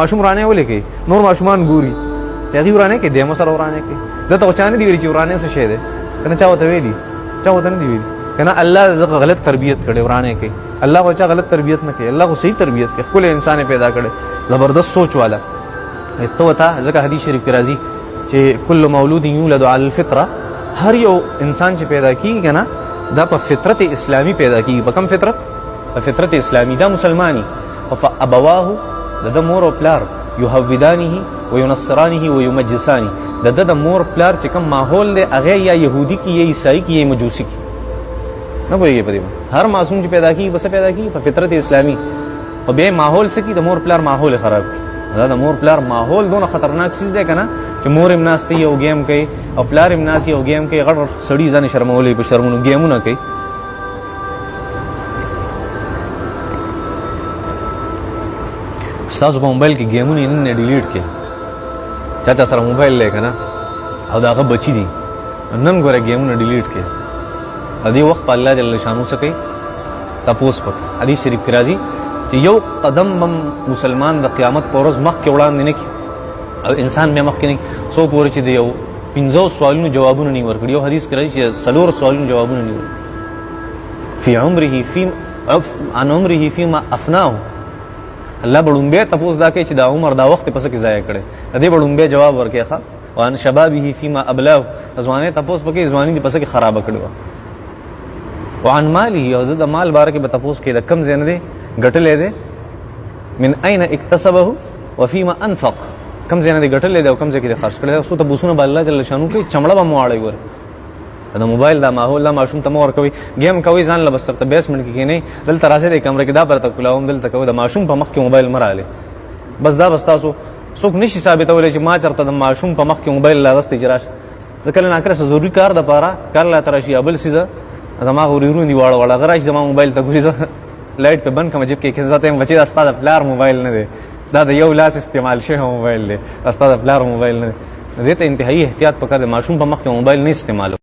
ماشوم ورانه ولې کوي نور ماشومان ګوري چې هغه ورانه کوي د مسره ورانه کوي دا ته چانه دی ویل چې ورانه څه شه ده کنه چا وته ویلي چا وته نه دی ویلي کنه الله دغه غلط تربیت کړي ورانه کوي الله خو چا غلط تربیت نه کوي الله خو صحیح تربیت کوي خپل انسان پیدا کړي زبردست سوچ والا ته وته ځکه حدیث شریف کې راځي چې کل مولود یولد علی الفطره هر یو انسان چې پیدا کیږي کنه دا په فطرت اسلامی پیدا کیږي په کوم فطرت په فطرت اسلامی دا مسلمانی او فابواه د مور او پلار یهودانه و ینصرانه و یمجسانه د مور پلار چې کوم ماحول دی هغه یا يهودي کی یا عیسائی کی یا مجوسی کی نه پوهیږي په دې هر معصوم چې پیدا کیږي بس پیدا کیږي په فطرت اسلامی او به ماحول سکی د مور پلار ماحول خراب کی دا د مور پلار ماحول دونه خطرناک چیز دی کنه چې مور امناستی او گیم کوي او پلار امناستی او گیم کوي غړ سړی ځان شرمولې په شرمونو گیمونه کوي ستاسو په موبایل کې گیمونه نه ډیلیټ کړئ چا سره موبایل لکه نه او داغه بچی دي نن ګوره گیمونه ډیلیټ کړئ ا دې وخت په الله جل شانو سکے تاسو په حدیث شریف کې راځي چې یو قدم مسلمان د قیامت پر ورځ مخ کې وړاندې نه کی او انسان به مخ کې نه سو پورې چې دی یو 15 سوالونو جوابونه نه ورکړي یو حدیث کې راځي چې سلور سوالونو جوابونه نه ورکړي فی عمره فی عن عمره فيما افناه الله بړومبه تاسو دا کې چې دا عمر دا وخت پس کې ضایع کړي دې بړومبه جواب ورکړي ښا وان شبابه فيما ابلاه ځوانه تاسو پکې ځواني دې پس کې خراب کړو وان ماله او د مال بار کې به تاسو کې د کم زین دې ګټلې دې من اين اكتسبه وفيما انفق کم زین دې ګټلې دې او کم ځکه دې خرج کړي سو ته بوسونه بل الله جل شانو کې چمړه به مواړی ور دا موبایل دا ماحول دا ماشوم ته مور کوي گیم کوي ځان له بسر ته 20 منټ کې نه دلته راځي د کمره کې دا پرته کولاوم دلته کوي دا ماشوم په مخ کې موبایل مراله بس دا بس تاسو څوک نشي ثابتولای چې ما چرته د ماشوم په مخ کې موبایل لاغست اجراش ځکه نه کړه ضروري کار د پاره کار لا ترشي ابل سیزه زما غوریرو دی واړه واړه غراش زما موبایل ته ګوري لایټ په بند کوم جب کې کې ذاته بچي استاد فلار موبایل نه دی دا د یو لاس استعمال شوی موبایل دی استاد فلار موبایل نه دی دې ته انتهایی احتیاط پکاره ماشوم په مخ کې موبایل نه استعمال